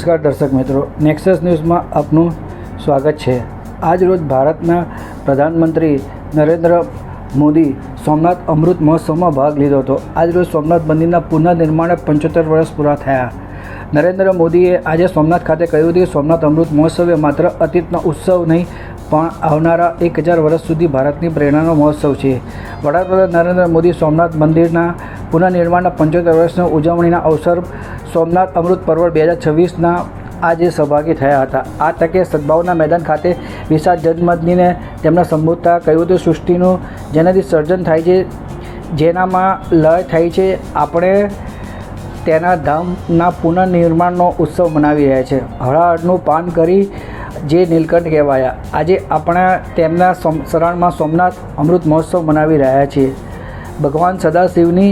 નમસ્કાર દર્શક મિત્રો, નેક્સસ ન્યૂઝમાં આપનું સ્વાગત છે। આજ રોજ ભારતના પ્રધાનમંત્રી નરેન્દ્ર મોદી સોમનાથ અમૃત મહોત્સવમાં ભાગ લીધો હતો। આજ રોજ સોમનાથ મંદિરના પુનઃનિર્માણે 75 વર્ષ પૂરા થયા। નરેન્દ્ર મોદીએ આજે સોમનાથ ખાતે કહ્યું હતું કે સોમનાથ અમૃત મહોત્સવ એ માત્ર અતીતનો ઉત્સવ નહીં પણ આવનારા 1000 વર્ષ સુધી ભારતની પ્રેરણાનો મહોત્સવ છે। વડાપ્રધાન નરેન્દ્ર મોદી સોમનાથ મંદિરના પુનઃનિર્માણના 75 વર્ષની ઉજવણીના અવસર સોમનાથ અમૃત પર્વ 2026ના આજે સહભાગી થયા હતા। આ તકે સદભાવના મેદાન ખાતે વિશાળ જનમેદનીને તેમણે સંબોધતા કહ્યું હતું, સૃષ્ટિનું જેનાથી સર્જન થાય છે, જેનામાં લય થાય છે, આપણે તેના ધામના પુનઃનિર્માણનો ઉત્સવ મનાવી રહ્યા છે। હળાહળનું પાન કરી જે નીલકંઠ કહેવાયા, આજે આપણે તેમના શરણમાં સોમનાથ અમૃત મહોત્સવ મનાવી રહ્યા છીએ। ભગવાન સદાશિવની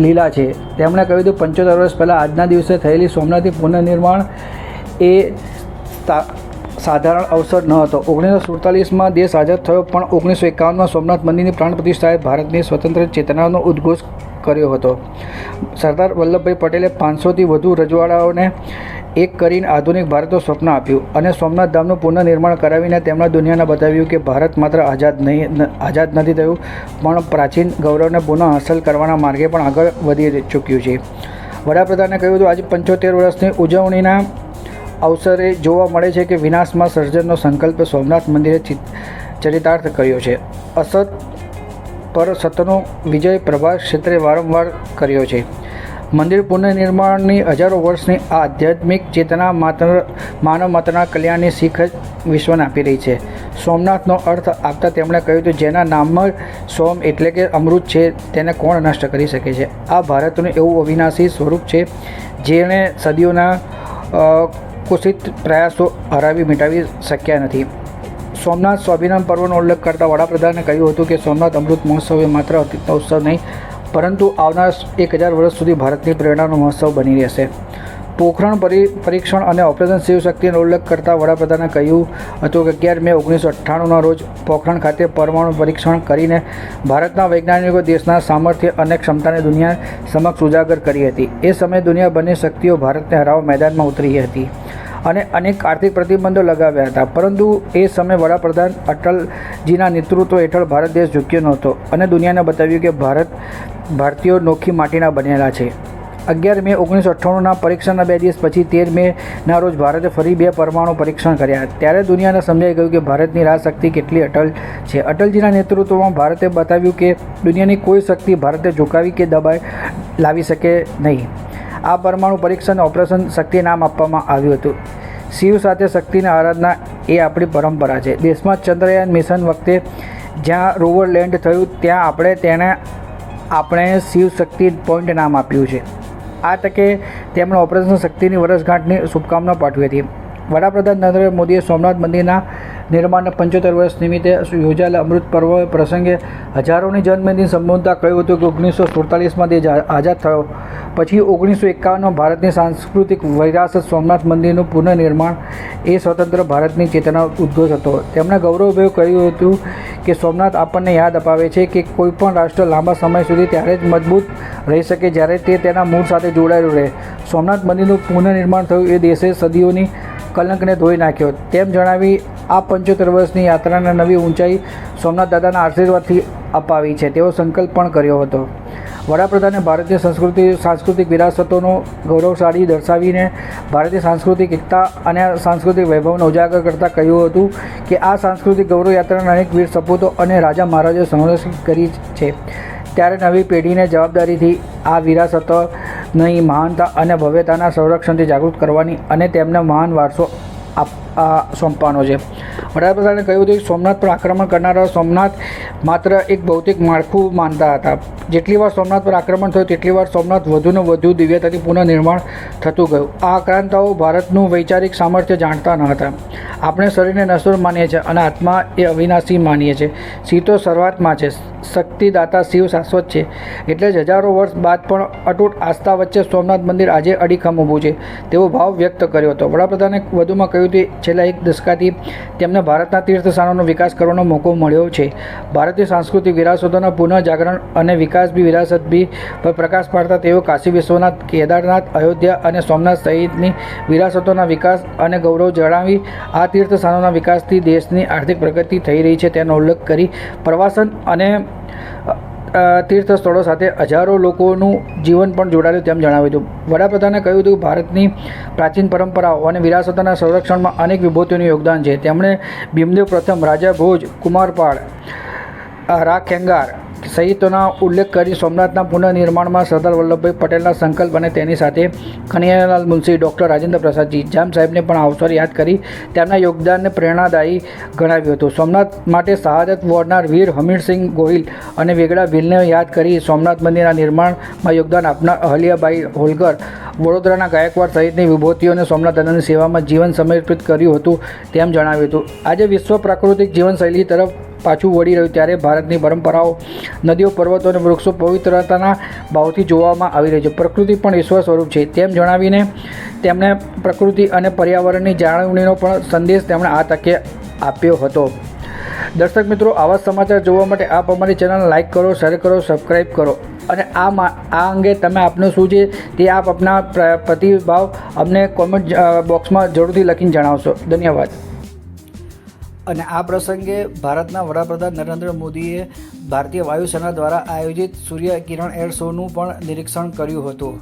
લીલા છે। તેમણે કહ્યું હતું 75 વર્ષ પહેલાં આજના દિવસે થયેલી સોમનાથની પુનઃનિર્માણ એ સાધારણ અવસર ન હતો। 1947માં દેશ આઝાદ થયો પણ 1951માં સોમનાથ મંદિરની પ્રાણ પ્રતિષ્ઠાએ ભારતની સ્વતંત્ર ચેતનાનો ઉદ્ઘોષ કર્યો હતો। સરદાર વલ્લભભાઈ પટેલે 500થી વધુ રજવાડાઓને એક કરીને આધુનિક ભારતનું સ્વપ્ન આપ્યું અને સોમનાથ ધામનું પુનઃનિર્માણ કરાવીને તેમણે દુનિયાને બતાવ્યું કે ભારત માત્ર આઝાદ નથી થયું પણ પ્રાચીન ગૌરવને પુનઃ હાંસલ કરવાના માર્ગે પણ આગળ વધી ચૂક્યું છે। વડાપ્રધાને કહ્યું હતું, આજે 75 વર્ષની ઉજવણીના અવસરે જોવા મળે છે કે વિનાશમાં સર્જનનો સંકલ્પ સોમનાથ મંદિરે ચરિતાર્થ કર્યો છે। અસત પર સતનો વિજય પ્રભાસ ક્ષેત્રે વારંવાર કર્યો છે। મંદિર પુનઃનિર્માણની હજારો વર્ષની આ આધ્યાત્મિક ચેતના માનવ માત્રના કલ્યાણની શીખ જ વિશ્વને આપી રહી છે। સોમનાથનો અર્થ આપતા તેમણે કહ્યું હતું, જેના નામમાં સોમ એટલે કે અમૃત છે, તેને કોણ નષ્ટ કરી શકે છે। આ ભારતનું એવું અવિનાશી સ્વરૂપ છે જેણે સદીઓના કુશિત પ્રયાસો હરાવી મિટાવી શક્યા નથી। સોમનાથ સ્વાભિમાન પર્વનો ઉલ્લેખ કરતા વડાપ્રધાને કહ્યું હતું કે સોમનાથ અમૃત મહોત્સવ એ માત્ર અતીતનો ઉત્સવ નહીં પરંતુ આવનાર 1000 વર્ષ સુધી ભારતની પ્રેરણાનો મહોત્સવ બની રહેશે। પોખરણ પરીક્ષણ અને ઓપરેશન શિવશક્તિનો ઉલ્લેખ કરતા વડાપ્રધાને કહ્યું હતું કે 11 મે 1998ના રોજ પોખરણ ખાતે પરમાણુ પરીક્ષણ કરીને ભારતના વૈજ્ઞાનિકો દેશના સામર્થ્ય અને ક્ષમતાને દુનિયા સમક્ષ ઉજાગર કરી હતી। એ સમયે દુનિયાભરની શક્તિઓ ભારતને હરાવવા મેદાનમાં ઉતરી હતી અને અનેક આર્થિક પ્રતિબંધો લગાવ્યા હતા, પરંતુ એ સમયે વડાપ્રધાન અટલજીના નેતૃત્વ હેઠળ ભારત દેશ ઝૂક્યો નહોતો અને દુનિયાને બતાવ્યું કે ભારતીયો નોખી માટીના બનેલા છે। 11 મે 1998ના પરીક્ષણના 2 દિવસ પછી 13 મેના રોજ ભારતે ફરી 2 પરમાણુ પરીક્ષણ કર્યા। ત્યારે દુનિયાને સમજાઈ ગયું કે ભારતની રાજશક્તિ કેટલી અટલ છે। અટલજીના નેતૃત્વમાં ભારતે બતાવ્યું કે દુનિયાની કોઈ શક્તિ ભારતે ઝુકાવી કે દબાઈ લાવી શકે નહીં। આ પરમાણુ પરીક્ષણને ઓપરેશન શક્તિ નામ આપવામાં આવ્યું હતું। શિવ સાથે શક્તિની આરાધના એ આપણી પરંપરા છે। દેશમાં ચંદ્રયાન મિશન વખતે જ્યાં રોવર લેન્ડ થયું ત્યાં આપણે શિવ શક્તિ પોઈન્ટ નામ આપ્યું છે। આ તકે તેમણે ઓપરેશન શક્તિની વર્ષગાંઠની શુભકામના પાઠવી હતી। વડાપ્રધાન નરેન્દ્ર મોદીએ સોમનાથ મંદિરના નિર્માણના 75 વર્ષ નિમિત્તે યોજાયેલા અમૃત પર્વ પ્રસંગે હજારોની જનમેદની સંબોધતા કહ્યું હતું કે 1947માં દેશ આઝાદ થયો પછી 1951માં ભારતની સાંસ્કૃતિક વિરાસત સોમનાથ મંદિરનું પુનઃનિર્માણ એ સ્વતંત્ર ભારતની ચેતનાનો ઉદ્ઘોષ હતો। તેમણે ગૌરવભેર કહ્યું હતું કે સોમનાથ આપણને યાદ અપાવે છે કે કોઈપણ રાષ્ટ્ર લાંબા સમય સુધી ત્યારે જ મજબૂત રહી શકે જ્યારે તે તેના મૂળ સાથે જોડાયેલું રહે। સોમનાથ મંદિરનું પુનઃનિર્માણ થયું એ દેશે સદીઓની કલંકને ધોઈ નાખ્યો તેમ જણાવી આ 75 વર્ષની યાત્રાને નવી ઊંચાઈ સોમનાથ દાદાના આશીર્વાદથી અપાવી છે તેવો સંકલ્પ પણ કર્યો હતો। વડાપ્રધાને ભારતીય સાંસ્કૃતિક વિરાસતોનો ગૌરવશાળી દર્શાવીને ભારતીય સાંસ્કૃતિક એકતા અને સાંસ્કૃતિક વૈભવને ઉજાગર કરતાં કહ્યું હતું કે આ સાંસ્કૃતિક ગૌરવ યાત્રાના અનેક વીર સપૂતો અને રાજા મહારાજાએ સંરક્ષિત કરી છે, ત્યારે નવી પેઢીને જવાબદારીથી આ વિરાસતોની મહાનતા અને ભવ્યતાના સંરક્ષણથી જાગૃત કરવાની અને તેમને મહાન વારસો સોંપવાનો છે। વડાપ્રધાને કહ્યું હતું કે સોમનાથ પર આક્રમણ કરનારા સોમનાથ માત્ર એક ભૌતિક માળખું માનતા હતા। જેટલી વાર સોમનાથ પર આક્રમણ થયું તેટલી વાર સોમનાથ વધુને વધુ દિવ્યતાથી પુનઃનિર્માણ થતું ગયું। આ આક્રાંતાઓ ભારતનું વૈચારિક સામર્થ્ય જાણતા ન હતા। આપણે શરીરને નશ્વર માનીએ છીએ અને આત્મા એ અવિનાશી માનીએ છીએ। શિવ તો શરૂઆતમાં છે, શક્તિદાતા શિવ શાશ્વત છે, એટલે જ હજારો વર્ષ બાદ પણ અતૂટ આસ્થા વચ્ચે સોમનાથ મંદિર આજે અડીખમ ઊભું છે તેવો ભાવ વ્યક્ત કર્યો હતો। વડાપ્રધાને વધુમાં કહ્યું કહ્યું કે છેલ્લા એક દશકાથી તેમને ભારતના તીર્થસ્થાનોનો વિકાસ કરવાનો મોકો મળ્યો છે. ભારતીય સાંસ્કૃતિક વિરાસતોના પુનઃજાગરણ અને વિકાસ બી વિરાસત બી પર પ્રકાશ પાડતા તેઓ કાશી વિશ્વનાથ, કેદારનાથ, અયોધ્યા અને સોમનાથ સહિતની વિરાસતોના વિકાસ અને ગૌરવ જણાવી આ તીર્થસ્થાનોના વિકાસથી દેશની આર્થિક પ્રગતિ થઈ રહી છે તેનો ઉલ્લેખ કરી પ્રવાસન અને તીર્થ સ્થળો સાથે હજારો લોકોનું જીવન પણ જોડાયેલું તેમ જણાવ્યું હતું. વડાપ્રધાને કહ્યું હતું કે ભારતની પ્રાચીન પરંપરાઓ અને વિરાસતોના સંરક્ષણમાં અનેક વિભૂતિઓનું યોગદાન છે. તેમણે ભીમદેવ પ્રથમ, રાજા ભોજ, કુમારપાળ, રા ખેંગાર સહિતના ઉલ્લેખ કરી સોમનાથના પુનઃનિર્માણમાં સરદાર વલ્લભભાઈ પટેલના સંકલ્પ અને તેની સાથે કનૈયાલાલ મુનશી, ડૉક્ટર રાજેન્દ્ર પ્રસાદજી જામ સાહેબને પણ અવસર યાદ કરી તેમના યોગદાનને પ્રેરણાદાયી ગણાવ્યું હતું. સોમનાથ માટે શહાદત વોરનાર વીર હમીરસિંહ ગોહિલ અને વેગડા ભીલને યાદ કરી સોમનાથ મંદિરના નિર્માણમાં યોગદાન આપનાર અહલ્યાબાઈ હોલકર, વડોદરાના ગાયકવાડ સહિતની વિભૂતિઓને સોમનાથ દાદાની સેવામાં જીવન સમર્પિત કર્યું હતું તેમ જણાવ્યું હતું. આજે વિશ્વ પ્રાકૃતિક જીવનશૈલી તરફ પાછું વળી રહ્યું ત્યારે ભારતની પરંપરાઓ, નદીઓ, પર્વતો અને વૃક્ષો પવિત્રતાના ભાવથી જોવામાં આવી રહી છે. પ્રકૃતિ પણ ઈશ્વર સ્વરૂપ છે તેમ જણાવીને તેમણે પ્રકૃતિ અને પર્યાવરણની જાળવણીનો પણ સંદેશ તેમણે આ તકે આપ્યો હતો. દર્શક મિત્રો, આવા સમાચાર જોવા માટે આપ અમારી ચેનલ લાઇક કરો, શેર કરો, સબસ્ક્રાઈબ કરો અને આ અંગે તમે આપનું શું છે તે આપ આપના પ્રતિભાવ અમને કોમેન્ટ બોક્સમાં જરૂરથી લખીને જણાવશો. ધન્યવાદ. અને આ પ્રસંગે ભારતના વડાપ્રધાન નરેન્દ્ર મોદીએ ભારતીય વાયુસેના દ્વારા આયોજિત સૂર્ય કિરણ એર શોનું પણ નિરીક્ષણ કર્યું હતું.